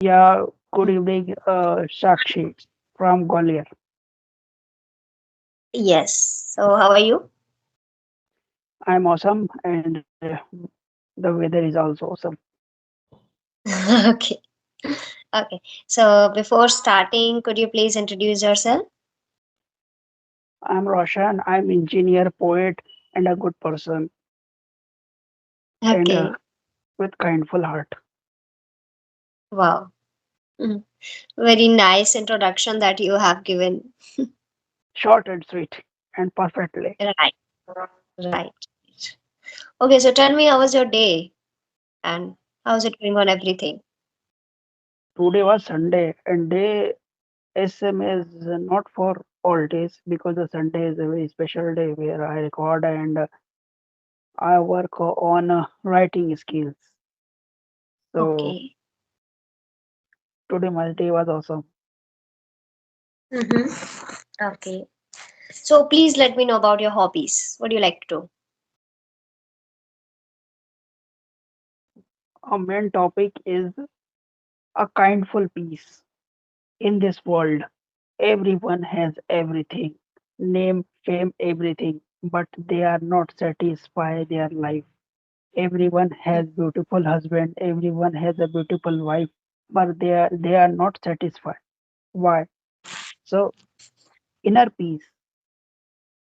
Yeah, good evening, Sakshi from Gwalior. Yes. So, how are you? I'm awesome, and the weather is also awesome. Okay. Okay. So, before starting, could you please introduce yourself? I'm Roshan. I'm engineer, poet, and a good person, and Okay. with kindful heart. Wow. Mm. Very nice introduction that you have given. Short and sweet, and perfectly. Right. Right. Okay. So, tell me, how was your day and how's it going on everything? Today was Sunday, and day SM is not for all days because the Sunday is a very special day where I record and I work on writing skills. So Okay. today my day was awesome. Mm-hmm. Okay. So, please let me know about your hobbies. What do you like to do? Our main topic is a kindful peace. In this world, everyone has everything name, fame, everything, but they are not satisfied their life. Everyone has beautiful husband, everyone has a beautiful wife, but they are not satisfied. Why? So inner peace,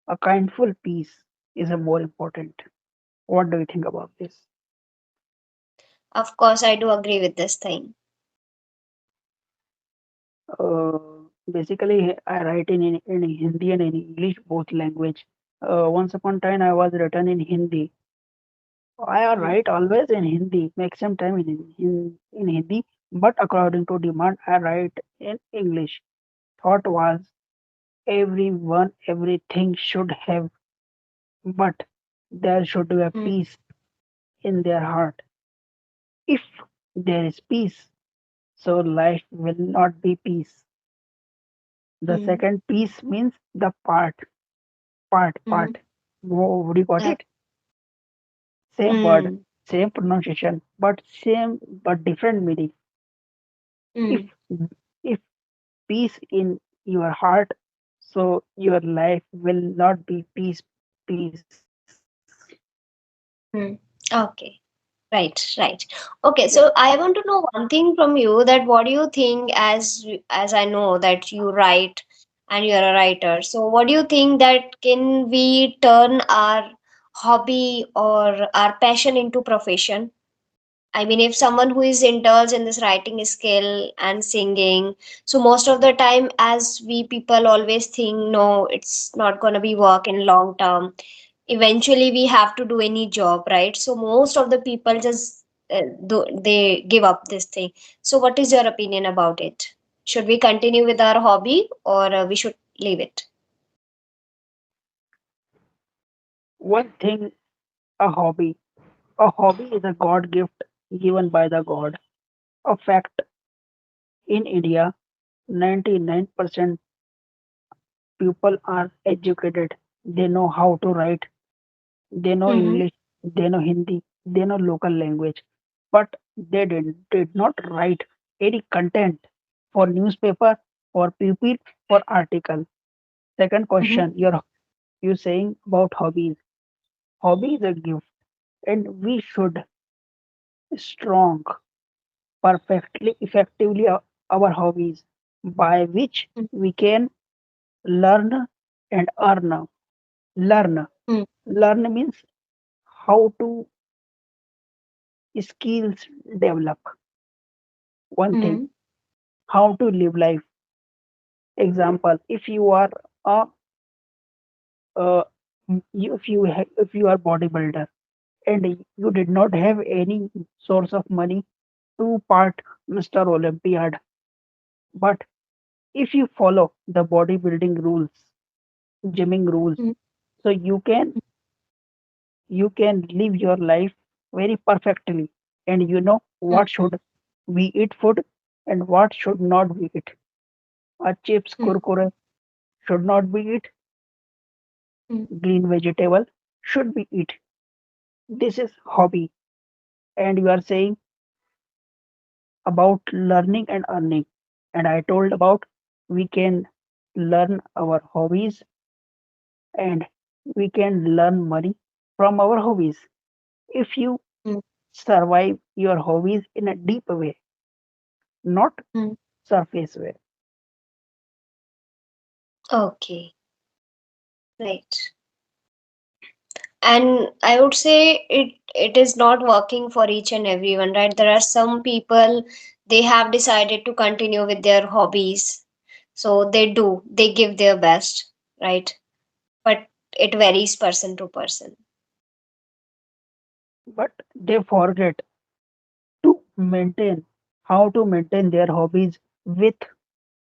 a kindful peace is a more important. What do you think about this? Of course, I do agree with this thing. Uh, Basically, I write in Hindi and in English, both language. Once upon a time, I was written in Hindi. I Mm-hmm. write always in Hindi, maximum time in Hindi, but according to demand, I write in English. Thought was everyone, everything should have, but there should be a peace in their heart. If there is peace, so life will not be peace. The Mm-hmm. second piece means the part. Would you got it? Same word, Mm-hmm. same pronunciation, but same but different meaning. If if peace in your heart, so your life will not be peace. Hmm. Okay. Right, right. Okay, so I want to know one thing from you that what do you think as I know that you write and you're a writer. So what do you think that can we turn our hobby or our passion into profession? I mean, if someone who is indulged in this writing skill and singing, so most of the time, as we people always think, no, it's not going to be work in long term. Eventually, we have to do any job, right? So most of the people just they give up this thing. So, what is your opinion about it? Should we continue with our hobby or we should leave it? One thing, a hobby. A hobby is a God gift given by the God. A fact in India, 99% people are educated. They know how to write, they know Mm-hmm. English, they know Hindi, they know local language, but they did not write any content for newspaper, for people, for article. Second Mm-hmm. question, you saying about hobbies. Hobby is a gift, and we should strong, perfectly, effectively our hobbies, by which we can learn and earn. Learn. Learn means how to skills develop. One thing, Mm-hmm. how to live life. Example, if you are a uh, if you are bodybuilder and you did not have any source of money to part Mr. Olympiad, but if you follow the bodybuilding rules, gymming rules, so you can live your life very perfectly, and you know what should we eat food and what should not be eat. A chips kurkure should not be eat, green vegetable should be eat. This is hobby, and you are saying about learning and earning. And I told about we can learn our hobbies and we can learn money from our hobbies. If you mm, survive your hobbies in a deep way, not mm. surface way. Okay, right. And I would say it is not working for each and everyone, right? There are some people, they have decided to continue with their hobbies, so they give their best, right? But it varies person to person. But they forget to maintain how to maintain their hobbies with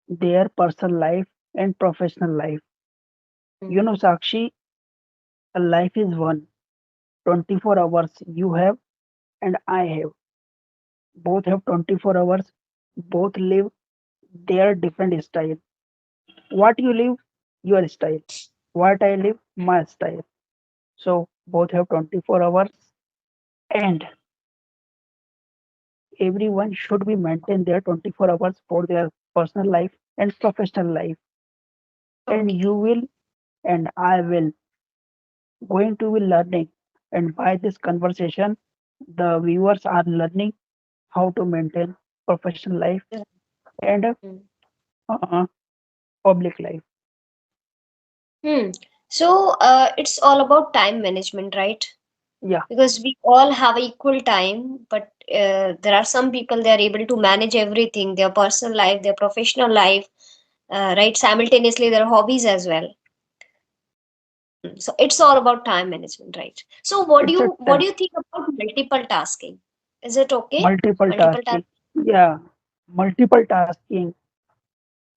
their personal life and professional life. Mm, You know, Sakshi, a life is one. 24 hours you have and I have. Both have 24 hours. Both live their different style. What you live, your style. What I live, my style. So both have 24 hours and everyone should be maintain their 24 hours for their personal life and professional life. And okay. you will and I will going to be learning. And by this conversation, the viewers are learning how to maintain professional life and Mm. uh, public life. Hmm. So it's all about time management, right? Yeah, Because we all have equal time, but there are some people, they are able to manage everything, their personal life, their professional life, right? Simultaneously, their hobbies as well. So it's all about time management, right? So it's a what time, do you think about multiple tasking? Is it okay? multiple Multiple tasking. task. Yeah, multiple tasking.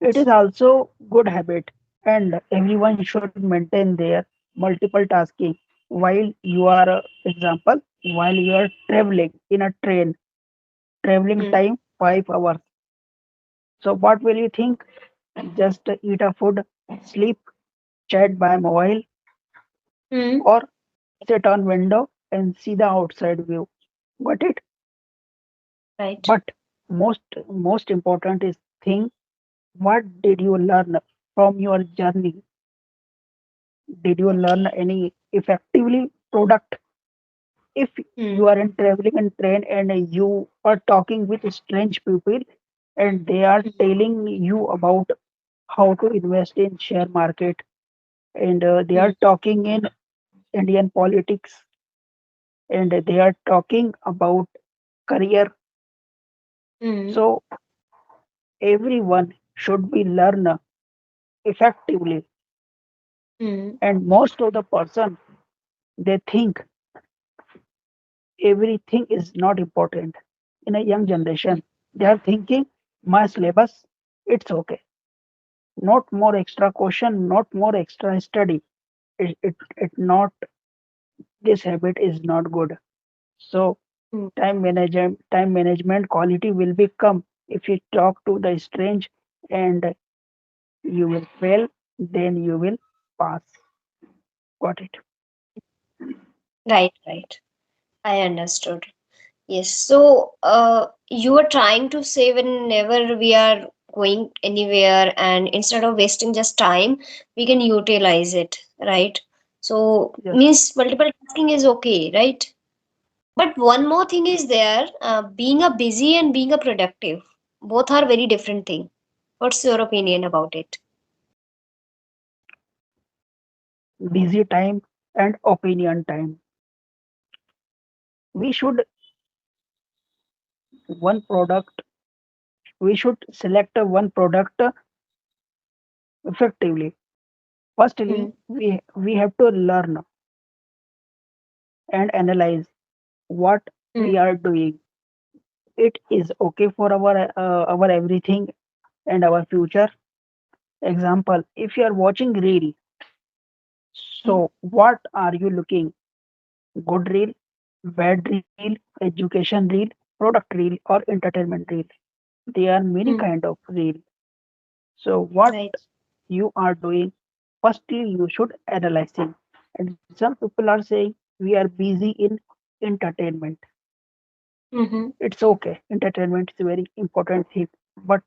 It is also good habit, and everyone should maintain their multiple tasking while you are, example, while you are traveling in a train, traveling Hmm. time 5 hours. So what will you think? Just eat a food, sleep, chat by mobile, Hmm. or sit on window and see the outside view. Got it? Right. But most important is think what did you learn from your journey? Did you learn Okay. any effectively product? If Hmm. you are in traveling in train and you are talking with strange people and they are Hmm. telling you about how to invest in share market and they Hmm. are talking in Indian politics and they are talking about career. Hmm. So everyone should be learn effectively Hmm. and most of the person they think everything is not important in a young generation. They are thinking my syllabus, it's okay. Not more extra question, not more extra study. It not this habit is not good. So Hmm. time management quality will become if you talk to the strange and you will fail, then you will pass. Got it. Right. Right. I understood. Yes. So, you are trying to say whenever we are going anywhere, and instead of wasting just time, we can utilize it, right? So, Yes. means multiple tasking is okay, right? But one more thing is there, being a busy and being a productive, both are very different thing. What's your opinion about it? Busy time and opinion time. We should one product we should select a one product effectively. Hmm. Firstly, we have to learn and analyze what Hmm. we are doing. It is okay for our everything and our future. Example, if you are watching reel, Hmm. so what are you looking? Good reel, bad reel, education reel, product reel, or entertainment reel. There are many Hmm. kind of reel. So what Right. you are doing, firstly you should analyzing. And some people are saying we are busy in entertainment. Mm-hmm. It's okay. Entertainment is a very important thing. But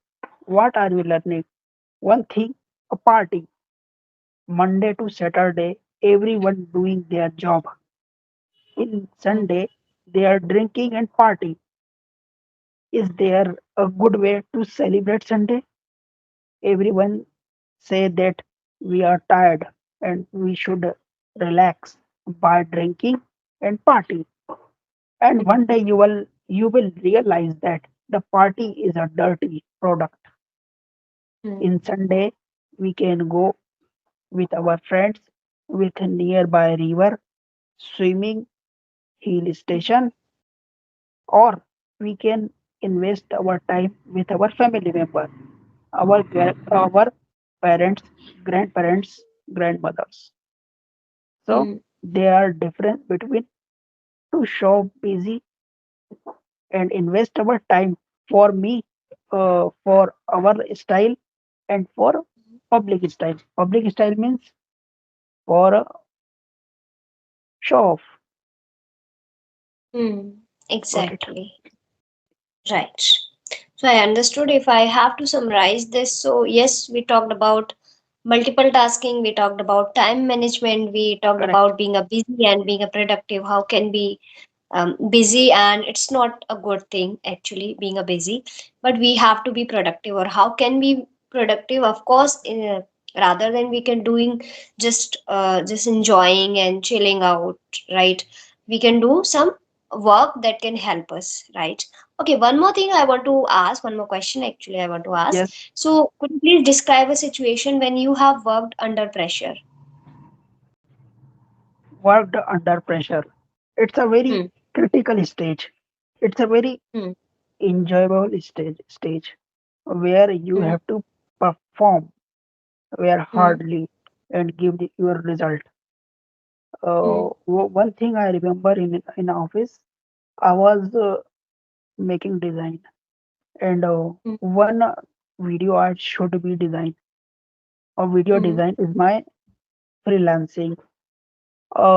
what are we learning? One thing, a party. Monday to Saturday, everyone doing their job. In Sunday, they are drinking and party. Is there a good way to celebrate Sunday? Everyone say that we are tired and we should relax by drinking and party. And one day you will realize that the party is a dirty product. Mm-hmm. In Sunday, we can go with our friends with a nearby river, swimming, hill station, or we can invest our time with our family member, our parents, grandparents, grandmothers. So Mm-hmm. there are difference between to show busy and invest our time for me, for our style and for public style. Public style means for show off. Mm-hmm. Got it? Exactly. Right. So I understood. If I have to summarize this, so yes, we talked about multiple tasking, we talked about time management, we talked Correct. about being a busy and being a productive. How can be busy, and it's not a good thing actually being a busy, but we have to be productive. Or how can be productive? Of course, rather than we can doing just enjoying and chilling out, right? We can do some work that can help us, right? Okay, one more thing I want to ask, one more question actually I want to ask. Yes, So could you please describe a situation when you have worked under pressure? worked under pressure. It's a very Hmm. critical stage. It's a very Hmm. enjoyable stage where you Hmm. have to perform where Hmm. hardly and give your result. Hmm. One thing I remember in office, I was making design and Hmm. one video art should be designed. A video Hmm. design is my freelancing.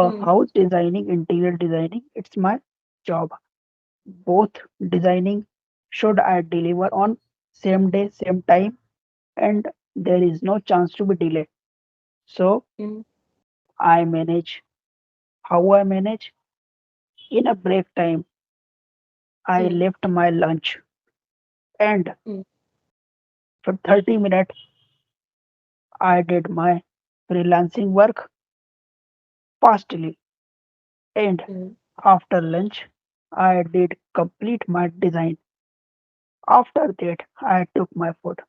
Hmm. House designing, interior designing, it's my job. Both designing should I deliver on same day, same time, and there is no chance to be delayed. So Hmm. I manage how I manage in a break time. I Hmm. left my lunch and Hmm. for 30 minutes I did my freelancing work fastly. And Hmm. after lunch, I did complete my design. After that, I took my food.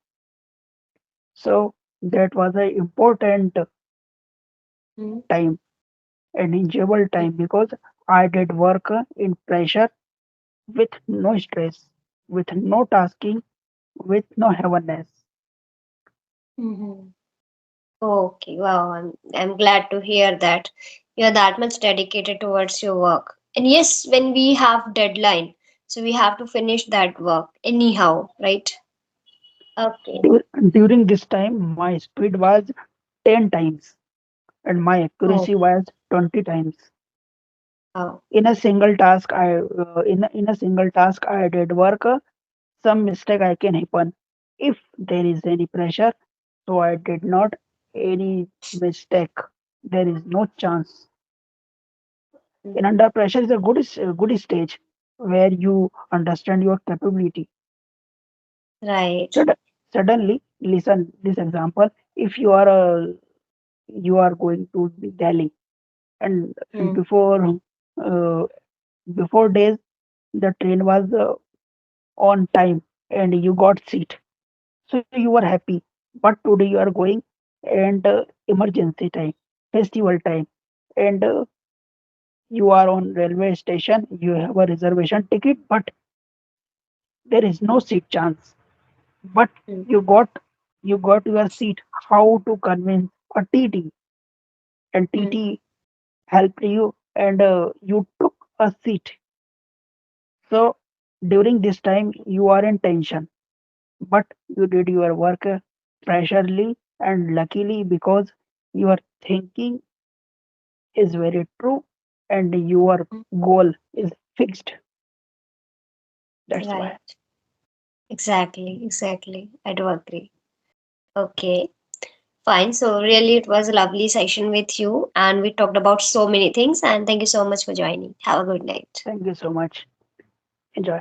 So that was a important Hmm. time and enjoyable time because I did work in pressure with no stress, with no tasking, with no heaviness. Hmm. Okay, wow, I'm glad to hear that you're that much dedicated towards your work. And yes, when we have deadline, so we have to finish that work anyhow, right? Okay. During this time, my speed was 10 times and my Oh, accuracy was 20 times. wow. In a single task, in a single task I did work. Some mistake I can happen if there is any pressure. So I did not any mistake. There is no chance. In Mhm. under pressure is a good stage where you understand your capability. Right. Sud- Suddenly, listen this example. If you are going to be Delhi and Hmm. before uh, before days the train was on time and you got seat, so you were happy. But today you are going and emergency time, festival time, and you are on railway station. You have a reservation ticket, but there is no seat chance. But Hmm. you got you got your seat. How to convince a TT and Hmm. TT helped you and you took a seat. So during this time you are in tension, but you did your work pressurely and luckily because your thinking is very true and your Hmm. goal is fixed. That's why. Right. Exactly. Exactly. I do agree. Okay. Fine. So really, it was a lovely session with you, and we talked about so many things. And thank you so much for joining. Have a good night. Thank you so much. Enjoy.